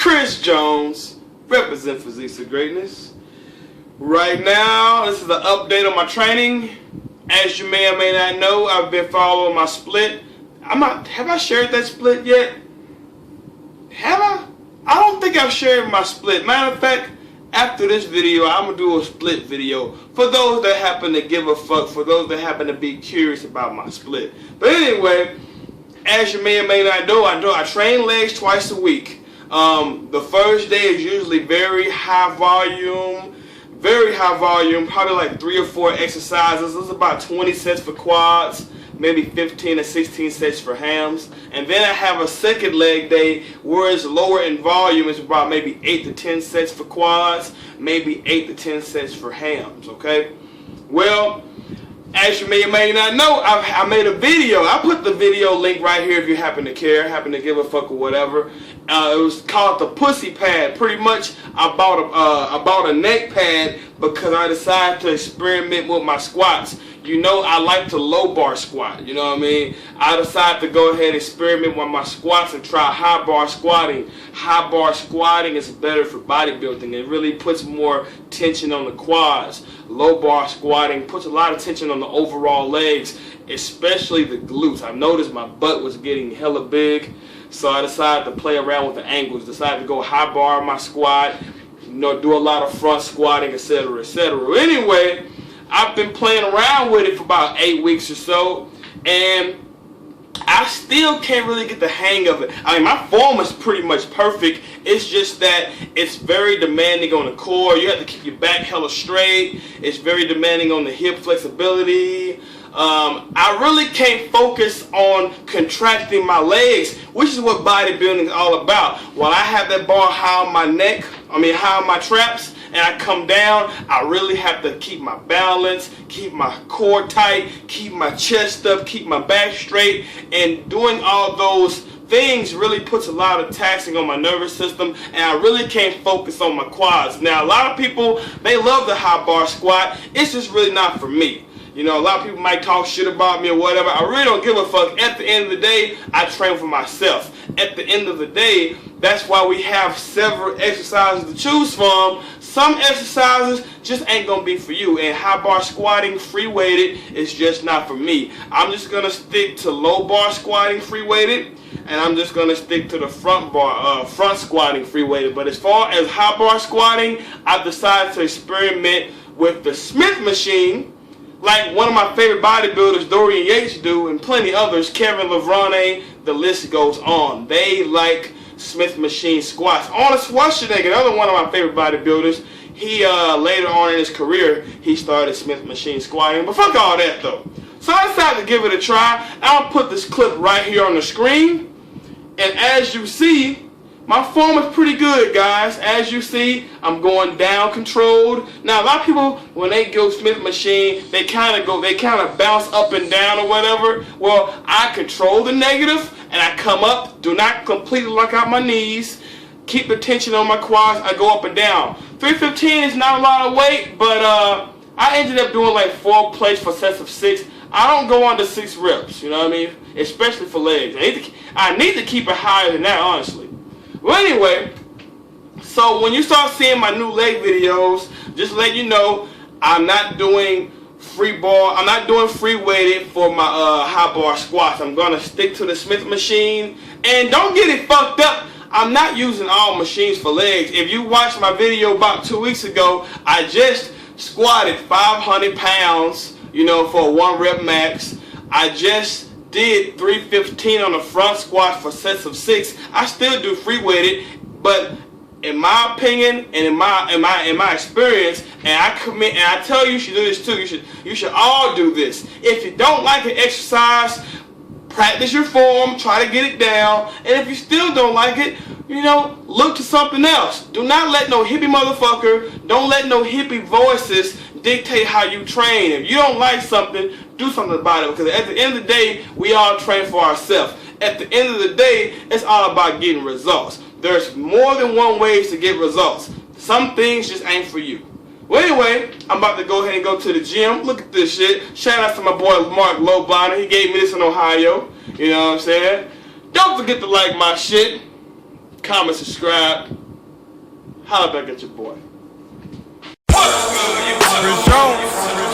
Chris Jones, represent Physiques of Greatness. Right now, this is an update on my training. As you may or may not know, I've been following my split. Have I shared that split yet? Have I? I don't think I've shared my split. Matter of fact, after this video, I'm going to do a split video for those that happen to give a fuck, for those that happen to be curious about my split. But anyway, as you may or may not know, I train legs twice a week. The first day is usually very high volume, probably like 3 or 4 exercises. This is about 20 sets for quads, maybe 15 to 16 sets for hams. And then I have a second leg day where it's lower in volume. It's about maybe 8 to 10 sets for quads, maybe 8 to 10 sets for hams, okay? Well, as you may or may not know, I made a video. I put the video link right here if you happen to care, happen to give a fuck or whatever. It was called the pussy pad. Pretty much, I bought a neck pad because I decided to experiment with my squats. You know, I like to low bar squat, you know what I mean? I decided to go ahead and experiment with my squats and try high bar squatting. High bar squatting is better for bodybuilding. It really puts more tension on the quads. Low bar squatting puts a lot of tension on the overall legs, especially the glutes. I've noticed my butt was getting hella big, so I decided to play around with the angles. Decided to go high bar on my squat, you know, do a lot of front squatting, etc., etc. Anyway, I've been playing around with it for about 8 weeks or so, and I still can't really get the hang of it. I mean, my form is pretty much perfect. It's just that it's very demanding on the core. You have to keep your back hella straight. It's very demanding on the hip flexibility. I really can't focus on contracting my legs, which is what bodybuilding is all about. While I have that bar high on my neck, high on my traps, and I come down, I really have to keep my balance, keep my core tight, keep my chest up, keep my back straight, and doing all those things really puts a lot of taxing on my nervous system, and I really can't focus on my quads. Now, a lot of people, they love the high bar squat. It's just really not for me. You know, a lot of people might talk shit about me or whatever. I really don't give a fuck. At the end of the day, I train for myself. At the end of the day, that's why we have several exercises to choose from. Some exercises just ain't gonna be for you, and high bar squatting free weighted is just not for me. I'm just gonna stick to low bar squatting free weighted, and I'm just gonna stick to the front squatting free weighted. But as far as high bar squatting, I've decided to experiment with the Smith machine, like one of my favorite bodybuilders, Dorian Yates, do, and plenty others, Kevin Levrone, the list goes on. They like Smith machine squats. Arnold Schwarzenegger, another one of my favorite bodybuilders, he later on in his career, he started Smith machine squatting. But fuck all that though. So I decided to give it a try. I'll put this clip right here on the screen. And as you see, my form is pretty good, guys. As you see, I'm going down controlled. Now, a lot of people, when they go Smith machine, they kind of bounce up and down or whatever. Well, I control the negative, and I come up. Do not completely lock out my knees. Keep the tension on my quads. I go up and down. 315 is not a lot of weight, but I ended up doing like 4 plates for sets of 6. I don't go under 6 reps, you know what I mean? Especially for legs. I need to keep it higher than that, honestly. Well, anyway, so when you start seeing my new leg videos, just let you know, I'm not doing free bar. I'm not doing free weighted for my high bar squats. I'm gonna stick to the Smith machine. And don't get it fucked up, I'm not using all machines for legs. If you watched my video about 2 weeks ago, I just squatted 500 pounds, you know, for a 1 rep max. I just did 315 on the front squat for sets of 6. I still do free weighted, but in my opinion and in my experience, and I commit, and I tell you, you should do this too. You should all do this. If you don't like an exercise, practice your form, try to get it down, and if you still don't like it, you know, look to something else. Do not let no hippie motherfucker, don't let no hippie voices dictate how you train. If you don't like something, do something about it, because at the end of the day, we all train for ourselves. At the end of the day, it's all about getting results. There's more than one ways to get results. Some things just ain't for you. Well, anyway, I'm about to go ahead and go to the gym. Look at this shit. Shout out to my boy Mark Lobiner. He gave me this in Ohio. You know what I'm saying? Don't forget to like my shit. comment, subscribe. Holla back at your boy. Chris Jones.